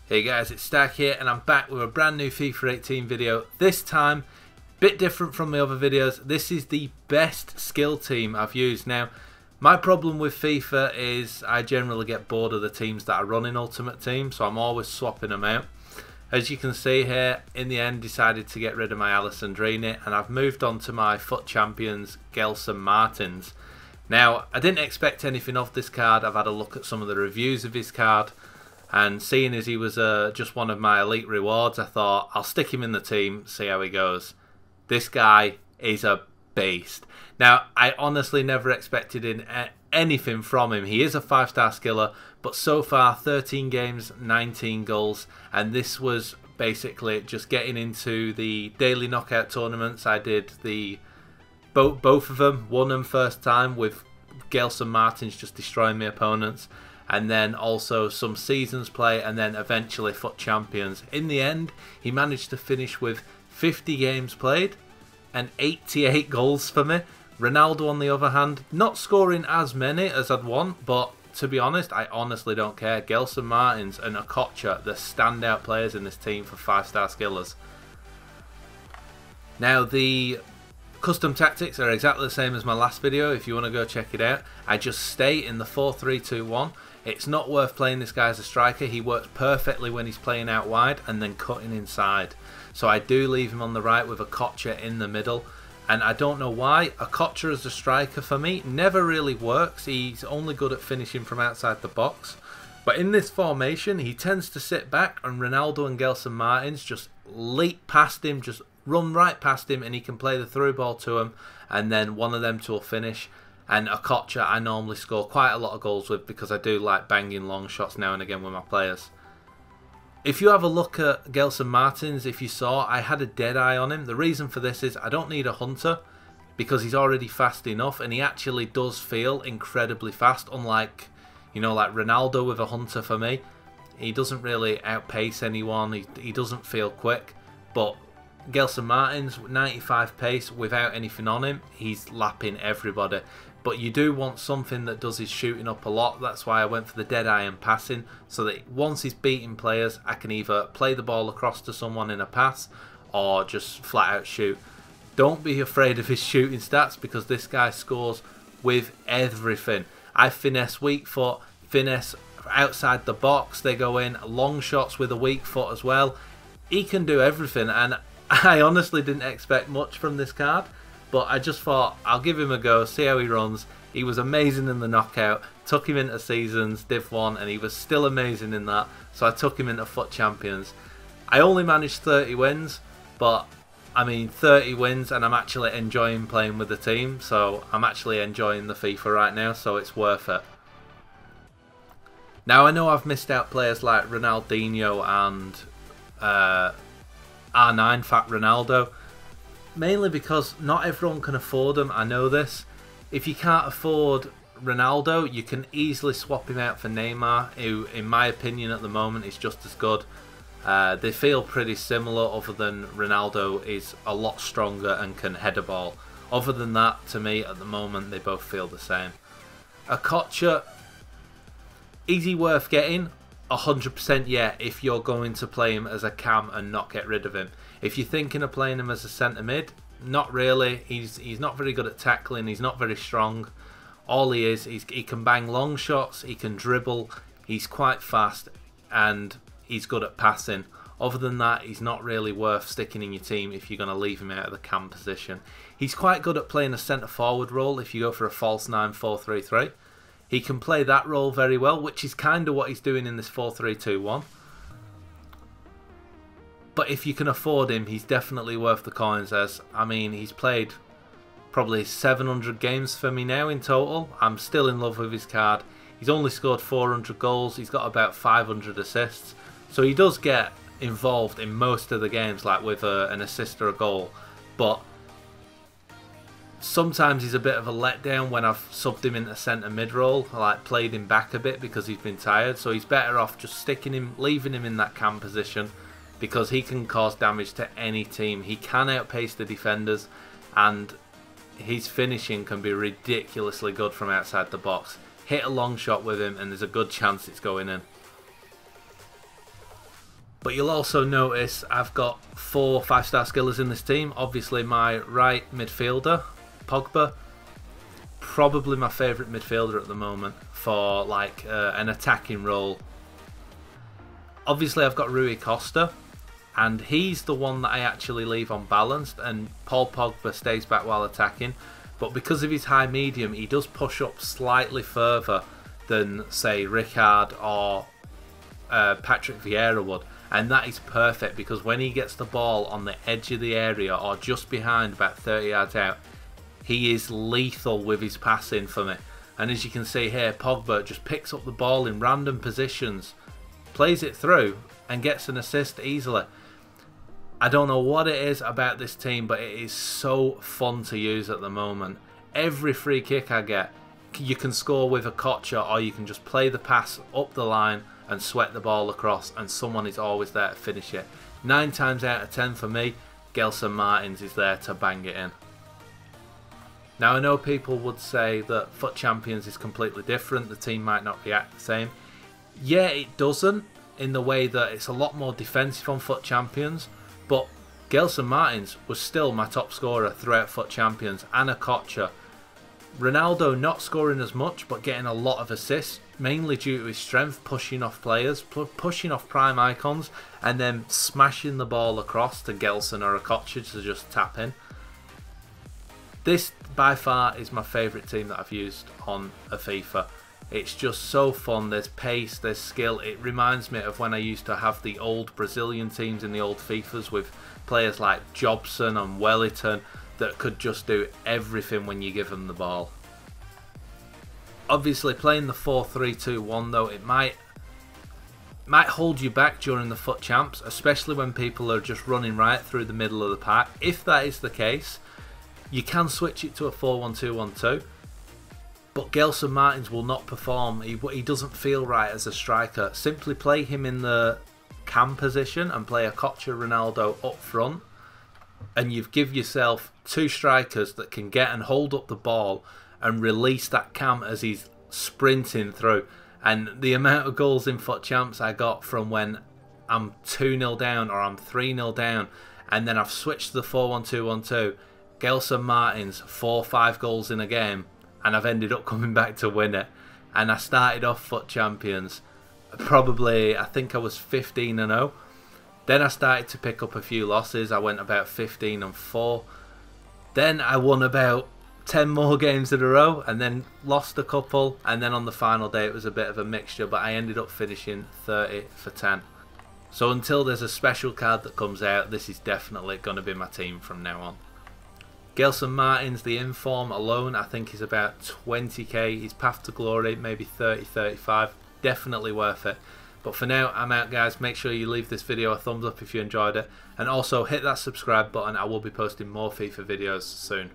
Hey guys, it's Stack here and I'm back with a brand new FIFA 18 video. This time, bit different from my other videos. This is the best skill team I've used. Now, my problem with FIFA is I generally get bored of the teams that I run in Ultimate Team, so I'm always swapping them out. As you can see here, in the end decided to get rid of my Alessandrini and I've moved on to my FUT champions, Gelson Martins. Now, I didn't expect anything of this card. I've had a look at some of the reviews of his card. And seeing as he was just one of my elite rewards, I thought I'll stick him in the team, see how he goes. This guy is a beast. Now, I honestly never expected anything from him. He is a 5-star skiller, but so far 13 games, 19 goals. And this was basically just getting into the daily knockout tournaments. I did both of them, won them first time with Gelson Martins just destroying my opponents. And then also some seasons play, and then eventually FUT champions. In the end, he managed to finish with 50 games played and 88 goals for me. Ronaldo, on the other hand, not scoring as many as I'd want, but to be honest, I honestly don't care. Gelson Martins and Okocha, the standout players in this team for 5-star skillers. Now, the custom tactics are exactly the same as my last video if you want to go check it out. I just stay in the 4-3-2-1. It's not worth playing this guy as a striker. He works perfectly when he's playing out wide and then cutting inside. So I do leave him on the right with Okocha in the middle. And I don't know why. Okocha as a striker for me never really works. He's only good at finishing from outside the box. But in this formation, he tends to sit back and Ronaldo and Gelson Martins just leap past him, just run right past him, and he can play the through ball to him, and then one of them two will finish. And Okocha I normally score quite a lot of goals with because I do like banging long shots now and again with my players. If you have a look at Gelson Martins, if you saw, I had a dead eye on him. The reason for this is I don't need a hunter because he's already fast enough, and he actually does feel incredibly fast, unlike, you know, like Ronaldo with a hunter for me. He doesn't really outpace anyone, he doesn't feel quick, but Gelson Martins, 95 pace without anything on him, he's lapping everybody. But you do want something that does his shooting up a lot. That's why I went for the dead eye and passing, so that once he's beating players, I can either play the ball across to someone in a pass or just flat out shoot. Don't be afraid of his shooting stats because this guy scores with everything. I finesse weak foot, finesse outside the box, they go in, long shots with a weak foot as well. He can do everything, and I honestly didn't expect much from this card, but I just thought I'll give him a go, see how he runs. He was amazing in the knockout, took him into seasons, Div 1, and he was still amazing in that, so I took him into FUT champions. I only managed 30 wins, but I mean 30 wins and I'm actually enjoying playing with the team, so I'm actually enjoying the FIFA right now, so it's worth it. Now I know I've missed out players like Ronaldinho and R9 Fat Ronaldo, mainly because not everyone can afford them. I know this. If you can't afford Ronaldo, you can easily swap him out for Neymar, who in my opinion at the moment is just as good. They feel pretty similar, other than Ronaldo is a lot stronger and can head a ball. Other than that, to me at the moment they both feel the same. Okocha, is he worth getting? 100% yeah, if you're going to play him as a cam and not get rid of him. If you're thinking of playing him as a centre mid, not really. He's not very good at tackling, he's not very strong. All he is, he can bang long shots, he can dribble, he's quite fast, and he's good at passing. Other than that, he's not really worth sticking in your team if you're going to leave him out of the cam position. He's quite good at playing a centre forward role if you go for a false 9 4-3-3. He can play that role very well, which is kind of what he's doing in this 4-3-2-1. But if you can afford him, he's definitely worth the coins. As I mean, he's played probably 700 games for me now in total. I'm still in love with his card. He's only scored 400 goals. He's got about 500 assists. So he does get involved in most of the games, like with an assist or a goal. But sometimes he's a bit of a letdown when I've subbed him into centre mid role, like played him back a bit because he's been tired. So he's better off just sticking him, leaving him in that cam position, because he can cause damage to any team. He can outpace the defenders, and his finishing can be ridiculously good from outside the box. Hit a long shot with him and there's a good chance it's going in. But you'll also notice I've got 4 5-star skillers in this team. Obviously my right midfielder, Pogba, probably my favourite midfielder at the moment for like an attacking role. Obviously I've got Rui Costa, and he's the one that I actually leave unbalanced, and Paul Pogba stays back while attacking. But because of his high medium, he does push up slightly further than, say, Rijkaard or Patrick Vieira would. And that is perfect, because when he gets the ball on the edge of the area or just behind, about 30 yards out, he is lethal with his passing for me. And as you can see here, Pogba just picks up the ball in random positions, plays it through, and gets an assist easily. I don't know what it is about this team, but it is so fun to use at the moment. Every free kick I get, you can score with a Kocha, or you can just play the pass up the line and sweat the ball across, and someone is always there to finish it. 9 times out of 10 for me, Gelson Martins is there to bang it in. Now I know people would say that FUT Champions is completely different, the team might not react the same. Yeah, it doesn't, in the way that it's a lot more defensive on FUT Champions, but Gelson Martins was still my top scorer throughout FUT Champions, and a Kocha. Ronaldo not scoring as much, but getting a lot of assists, mainly due to his strength, pushing off players, pushing off prime icons, and then smashing the ball across to Gelson or a Kocha to just tap in. This by far is my favourite team that I've used on a FIFA. It's just so fun, there's pace, there's skill. It reminds me of when I used to have the old Brazilian teams in the old FIFAs with players like Jobson and Wellington that could just do everything when you give them the ball. Obviously playing the 4-3-2-1 though, it might hold you back during the FUT Champs, especially when people are just running right through the middle of the park. If that is the case, you can switch it to a 4-1-2-1-2. But Gelson Martins will not perform. He doesn't feel right as a striker. Simply play him in the cam position and play a Kocha Ronaldo up front, and you've give yourself 2 strikers that can get and hold up the ball and release that cam as he's sprinting through. And the amount of goals in FUT Champs I got from when I'm 2-0 down or I'm 3-0 down, and then I've switched to the 4-1-2-1-2, Gelson Martins 4-5 goals in a game, and I've ended up coming back to win it. And I started off FUT Champions probably, I think I was 15-0. Then I started to pick up a few losses. I went about 15-4. Then I won about 10 more games in a row, and then lost a couple, and then on the final day it was a bit of a mixture, but I ended up finishing 30-10. So until there's a special card that comes out, this is definitely going to be my team from now on. Gelson Martins, the inform alone, I think is about 20k. His path to glory, maybe 30-35. Definitely worth it. But for now, I'm out, guys. Make sure you leave this video a thumbs up if you enjoyed it. And also hit that subscribe button. I will be posting more FIFA videos soon.